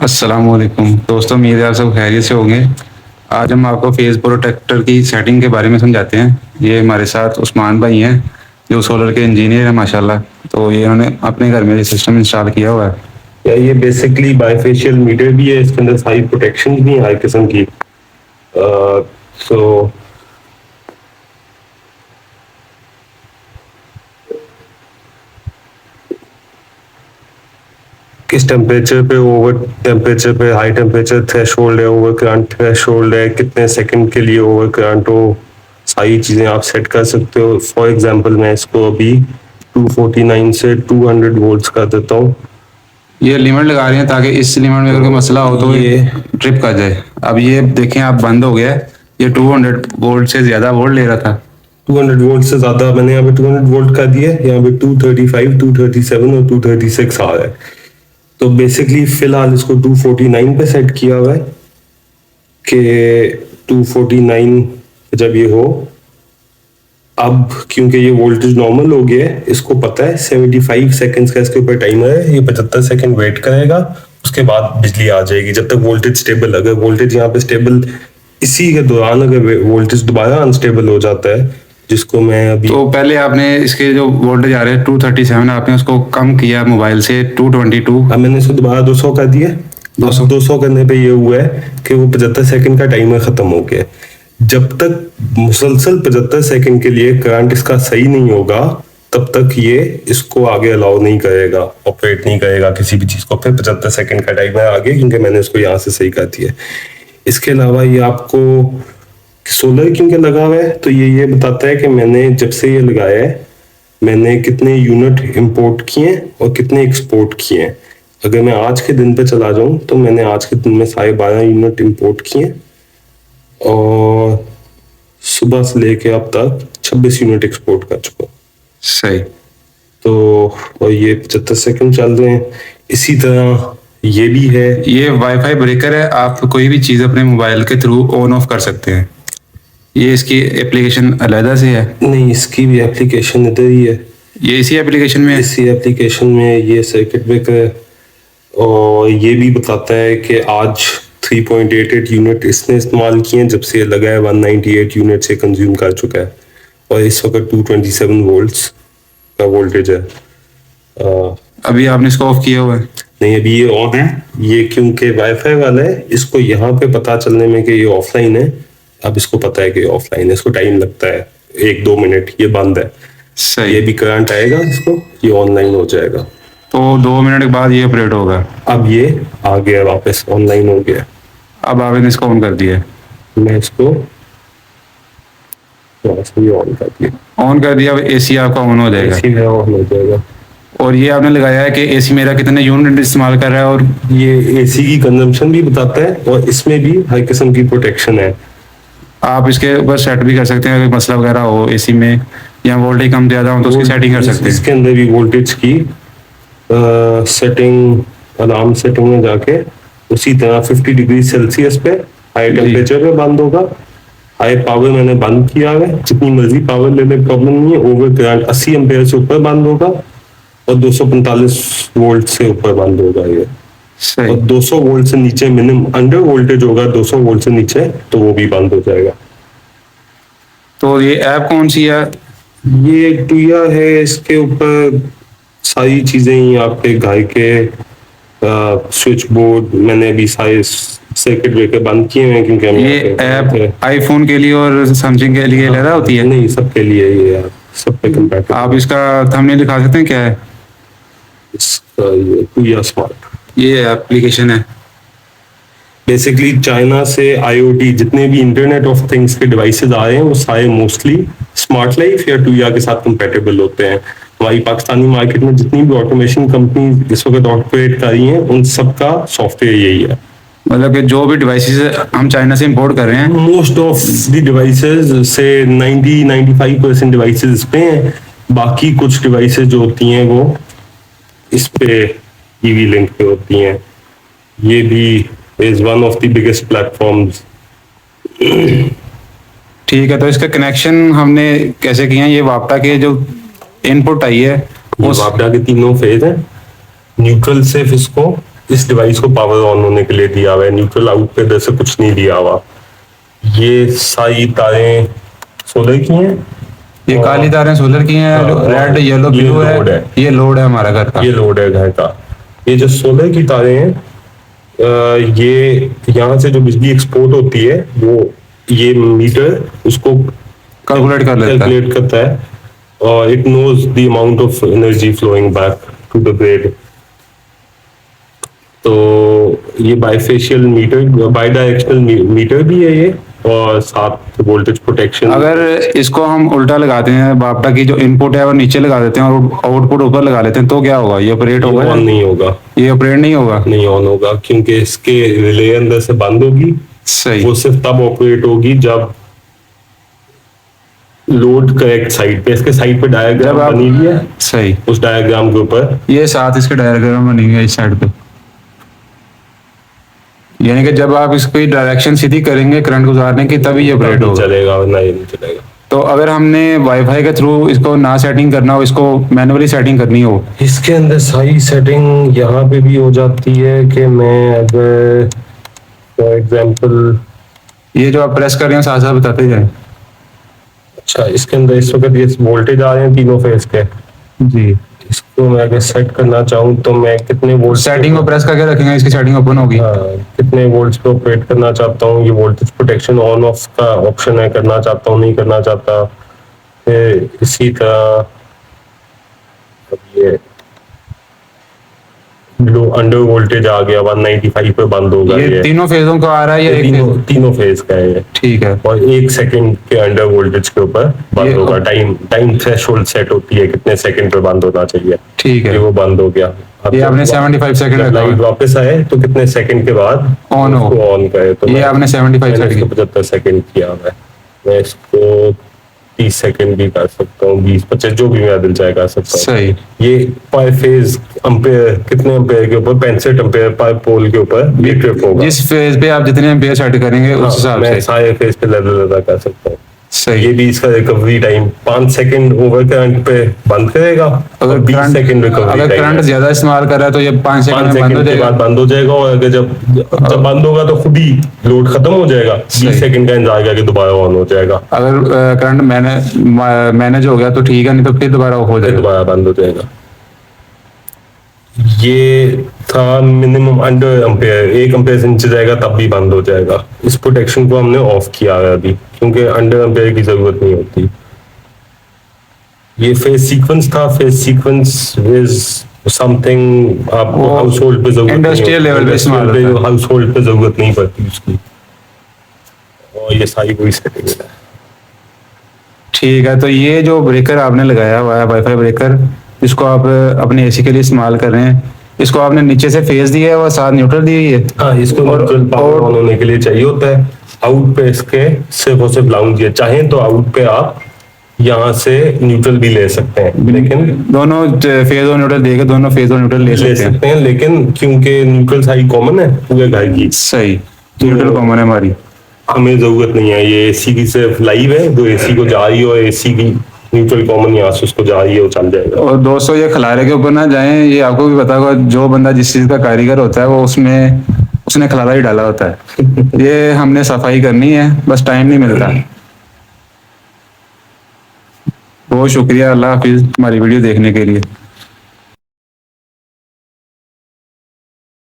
अस्सलाम वालेकुम दोस्तों, उम्मीद है आप सब खैरियत से होंगे। आज हम आपको फेस प्रोटेक्टर की सेटिंग के बारे में समझाते हैं। ये हमारे साथ उस्मान भाई हैं जो सोलर के इंजीनियर हैं माशाल्लाह। तो ये उन्होंने अपने घर में ये सिस्टम इंस्टॉल किया हुआ है। या ये बेसिकली बाईफेशियल मीटर भी है, इसके अंदर सारी प्रोटेक्शन भी है हर किस्म की। सो किस टेम्परेचर पे, ओवर टेम्परेचर पे, हाई टेम्परेचर थ्रेशोल्ड है, ओवर करंट थ्रेशोल्ड है, कितने सेकंड के लिए ओवर करंट हो, सारी चीज़ें आप सेट कर सकते हो। फॉर एग्जांपल मैं इसको अभी 249 से 200 वोल्ट्स कर देता हूँ। ये लिमिट लगा रहे हैं ताकि इस लिमिट में अगर कोई मसला हो तो ये ट्रिप कर जाए। अब ये देखें आप बंद हो गया है। ये 200 वोल्ट से ज़्यादा वोल्ट ले रहा था। 200 वोल्ट से ज़्यादा मैंने यहाँ पे 200 वोल्ट कर दिया है। यहाँ पे 235, 237 और 236 आ रहा है। तो बेसिकली फिलहाल इसको 249 पे सेट किया हुआ है कि 249 जब ये हो, अब क्योंकि ये वोल्टेज नॉर्मल हो गया है, इसको पता है 75 सेकंड्स का इसके ऊपर टाइमर है। ये 75 सेकंड वेट करेगा, उसके बाद बिजली आ जाएगी जब तक वोल्टेज स्टेबल। अगर वोल्टेज यहाँ पे स्टेबल, इसी के दौरान अगर वोल्टेज दोबारा अनस्टेबल हो जाता है, जिसको मैं अभी, तो पहले आपने इसके जो वोल्टेज आ रहे हैं 237, आपने उसको कम किया मोबाइल से 222। अब मैंने इसको दोबारा 200 कर दिया। 200 करने पे ये हुआ है कि वो 75 सेकंड का टाइमर खत्म हो गया। जब तक मुसलसल 75 सेकंड के लिए करंट इसका सही नहीं होगा, तब तक ये इसको आगे अलाउ नहीं करेगा, ऑपरेट नहीं करेगा किसी भी चीज को। फिर 75 सेकंड का टाइमर आगे, क्योंकि मैंने इसको यहाँ से सही कर दिया। इसके अलावा ये आपको सोलर क्योंकि लगा हुआ है, तो ये बताता है कि मैंने जब से ये लगाया है, मैंने कितने यूनिट इंपोर्ट किए और कितने एक्सपोर्ट किए। अगर मैं आज के दिन पे चला जाऊं तो मैंने आज के दिन में 12.5 यूनिट इंपोर्ट किए और सुबह से लेके अब तक 26 यूनिट एक्सपोर्ट कर चुका। सही। तो और ये 75 सेकंड चल रहे हैं। इसी तरह ये भी है, ये वाईफाई ब्रेकर है। आप कोई भी चीज़ अपने मोबाइल के थ्रू ऑन ऑफ कर सकते हैं। ये इसकी एप्लीकेशन अलहदा से है? नहीं, इसकी भी एप्लीकेशन इधर ही है। ये इसी एप्लीकेशन में है? इसी एप्लीकेशन में ये सर्किट ब्रेकर है। और ये भी बताता है कि आज 3.88 यूनिट इसने इस्तेमाल किए हैं, जब से ये लगा है 198 यूनिट से कंज्यूम कर चुका है। और इस वक्त 227 वोल्ट्स का वोल्टेज है। अभी आपने इसको ऑफ किया हुआ है? नहीं, अभी ये ऑन है। ये क्योंकि वाईफाई वाला है, इसको यहाँ पे पता चलने में कि ये ऑफलाइन है। अब इसको पता है कि ऑफलाइन है, इसको टाइम लगता है 1-2 मिनट, ये बंद है। सही। ये भी करंट आएगा इसको, ये ऑनलाइन हो जाएगा। तो 2 मिनट के बाद ये ऑपरेट होगा। अब ये आ गया, वापस ऑनलाइन हो गया। अब आपने इसको ऑन कर दिया। मैं इसको ऑन कर दिया। ऑन कर दिया, अब एसी आपका ऑन हो जाएगा। एसी मेरा ऑन हो जाएगा। और ये आपने लगाया है कि एसी मेरा कितने यूनिट इस्तेमाल कर रहा है, और ये एसी की कंजम्पशन भी बताता है और इसमें भी हर किस्म की प्रोटेक्शन है। आप इसके ऊपर सेट भी कर सकते हैं अगर मसला वगैरह हो एसी में, या वोल्टेज कम ज़्यादा हो तो उसकी सेटिंग कर सकते हैं। इसके अंदर भी वोल्टेज की सेटिंग, अलार्म सेटिंग में जाके उसी तरह 50 डिग्री सेल्सियस पे हाई टेम्परेचर पे बंद होगा। हाई पावर मैंने बंद किया है, जितनी मर्जी पावर ले ले, प्रॉब्लम नहीं है। ओवर करंट 80 एम्पेयर से ऊपर बंद होगा और 245 वोल्ट से ऊपर बंद होगा ये। और 200 वोल्ट से नीचे मिनिमम अंडर वोल्टेज होगा, 200 वोल्ट से नीचे, तो वो भी बंद हो जाएगा। तो ये ऐप कौन सी है? ये टूया है, इसके ऊपर सारी चीजें ही आपके घर के स्विच बोर्ड, मैंने अभी सारे सर्किट ब्रेकर बंद किए हैं क्योंकि हम ये ऐप आईफोन के लिए और सैमसंग के लिए अलग होती है? नहीं, सबके लिए ये यार, सब पे कंपैटिबल। आप इसका थंबनेल दिखा सकते हैं क्या है? इसका ये टूया स्मार्ट, ये एप्लीकेशन है। बेसिकली चाइना से आईओटी जितने भी इंटरनेट ऑफ थिंग्स के डिवाइसेस आ रहे हैं, वो सारे मोस्टली स्मार्ट लाइफ या टूया के साथ कंपैटिबल होते हैं। हमारी पाकिस्तानी मार्केट में जितनी भी ऑटोमेशन कंपनी इस वक्त ऑपरेट कर रही हैं, उन सबका सॉफ्टवेयर यही है। मतलब कि जो भी डिवाइसेस हम चाइना से इंपोर्ट कर रहे हैं, मोस्ट ऑफ द डिवाइसेस से 90-95% डिवाइसेस इस पे हैं। बाकी कुछ डिवाइसेस जो होती हैं वो इस पे ईवी लिंक पे होती हैं। ये भी is one of the biggest platforms. ठीक है। तो इसका कनेक्शन हमने कैसे किया है? ये वापटा के जो इनपुट आई है, वापडा के तीनों फेज हैं। न्यूट्रल से इसको इस डिवाइस को पावर ऑन होने के लिए दिया हुआ है, न्यूट्रल आउट पे इधर से कुछ नहीं दिया हुआ। ये सारी तारें सोलर की हैं, ये काली तारें सोलर की हैं, रेड येलो ये ब्लू लोड है, ये लोड है हमारा घर का। ये लोड है घर का। ये जो सोलर की तारें हैं, ये यहाँ से जो बिजली एक्सपोर्ट होती है वो ये मीटर उसको कैलकुलेट कर लेता है। कैलकुलेट करता है और it knows the amount of energy flowing back to the grid. तो ये bifacial meter, bidirectional meter भी है ये, और साथ वोल्टेज प्रोटेक्शन। अगर इसको हम उल्टा लगाते हैं, बापटा की जो इनपुट है वो नीचे लगा देते हैं और आउटपुट ऊपर लगा लेते हैं, तो क्या होगा? ये ऑपरेट होगा? ऑन नहीं होगा, ये ऑपरेट नहीं होगा, नहीं ऑन होगा, क्योंकि इसके रिले अंदर से बंद होगी। सही। वो सिर्फ तब ऑपरेट होगी जब लोड करेक्ट साइड पे, इसके साइड पे डायग्राम बनी हुई है, सही। उस डायग्राम के ऊपर ये साथ इसके डायग्राम बनी हुई है इस साइड पे, यानी कि जब आप इसकी डायरेक्शन सीधी करेंगे करंट गुजारने की तभी ये ऑपरेट होगा। चलेगा, वरना ये नहीं चलेगा। तो अगर हमने वाईफाई के थ्रू इसको ना सेटिंग करना हो, इसको मैन्युअली सेटिंग करनी हो, इसके अंदर सारी सेटिंग यहाँ पे भी हो जाती है कि मैं अगर फॉर एग्जांपल ये जो आप प्रेस कर रहे हैं साथ साथ बताते जाए। अच्छा, इसके अंदर इस वक्त ये वोल्टेज आ रहे हैं तीनों फेज के जी। इसको मैं अगर सेट करना चाहूँ तो मैं कितने वोल्ट सेटिंग को प्रेस करके रखेंगे, इसकी सेटिंग ओपन होगी। कितने वोल्ट्स पे ऑपरेट करना चाहता हूँ, ये वोल्टेज प्रोटेक्शन ऑन ऑफ का ऑप्शन है, करना चाहता हूँ नहीं करना चाहता। फिर इसी तरह अब ये लो अंडर वोल्टेज आ गया, 195 पे बंद होगा। ये तीनों फेजों को आ रहा है या एक फेज? तीनों फेज का है ये। ठीक है। और 1 सेकंड के अंडर वोल्टेज के ऊपर बंद होगा। टाइम थ्रेशोल्ड सेट होती है कितने सेकंड पे बंद होना चाहिए। ठीक है, ये वो बंद हो गया। ये आपने 75 सेकंड रखा लाइट है। वापस आए तो कितने सेकंड के बाद ऑन हो, ऑन करे, तो ये आपने 75 सेकंड 75 सेकंड किया हुआ है। मैं इसको 30 सेकंड भी कर सकता हूँ, 20-25 जो भी मेरा दिल चाहे कर सकता हूँ। सही। ये पर फेज अम्पेयर, कितने अम्पेयर के ऊपर, 65 अम्पेयर पर पोल के ऊपर ये ट्रिप होगा। जिस फेज पे आप जितने एम्पेयर सेट करेंगे उस हिसाब मैं से सारे फेज पे लदा कर सकता हूँ। सही। ये भी इसका recovery time 5 second over current पे बंद करेगा, अगर 20 सेकंड रिकवरी अगर टाइम करंट ज्यादा इस्तेमाल कर रहा है तो ये 5 सेकंड में बंद हो के जाएगा। बाद बंद हो जाएगा। और अगर जब बंद होगा तो खुद ही लोड खत्म हो जाएगा, 20 सेकंड का इंतजार करके दोबारा ऑन हो जाएगा। अगर करंट मैनेज हो गया तो ठीक है, नहीं तो फिर दोबारा ऑफ हो फिर जाएगा। दोबारा बंद हो जाएगा। ये था मिनिमम अंडर एम्पेयर, 1 एम्पेयर से नीचे जाएगा तब भी बंद हो जाएगा। इस प्रोटेक्शन को हमने ऑफ किया है अभी, क्योंकि अंडर एम्पेयर की जरूरत नहीं होती। ये फेज सीक्वेंस था। फेज सीक्वेंस इज समथिंग आपको हाउस होल्ड पे जरूरत, इंडस्ट्रियल लेवल पे इस्तेमाल होता है, हाउस होल्ड पे जरूरत नहीं पड़ती उसकी। और ये सारी वही सेटिंग है। ठीक है, तो ये जो ब्रेकर आपने लगाया हुआ है वाईफाई ब्रेकर, इसको आप अपने एसी के लिए इस्तेमाल कर रहे हैं, इसको आपने नीचे से फेज दिया है और साथ न्यूट्रल दी हुई है। हाँ, इसको न्यूट्रल पावर ऑन होने के लिए चाहिए होता है। आउट पे इसके सिर्फ और सिर्फ लाउंज है, चाहें तो आउट पे आप यहाँ से न्यूट्रल भी ले सकते हैं, लेकिन दोनों फेज और न्यूट्रल देके दोनों फेज और न्यूट्रल ले सकते हैं। लेकिन क्योंकि न्यूट्रल सारी कॉमन है पूरे घर की, सही, न्यूट्रल कॉमन है हमारी, हमें जरूरत नहीं है। ये एसी की सिर्फ लाइव है, जो एसी को जा रही हो, एसी की न्यूट्रल कॉमन यहाँ से उसको जा रही है, वो चल जाएगा। और दोस्तों ये खलारे के ऊपर ना जाएं, ये आपको भी पता होगा, जो बंदा जिस चीज का कारीगर होता है वो उसने खलारा ही डाला होता है। ये हमने सफाई करनी है, बस टाइम नहीं मिलता। बहुत शुक्रिया, अल्लाह हाफिज हमारी वीडियो देखने के लिए।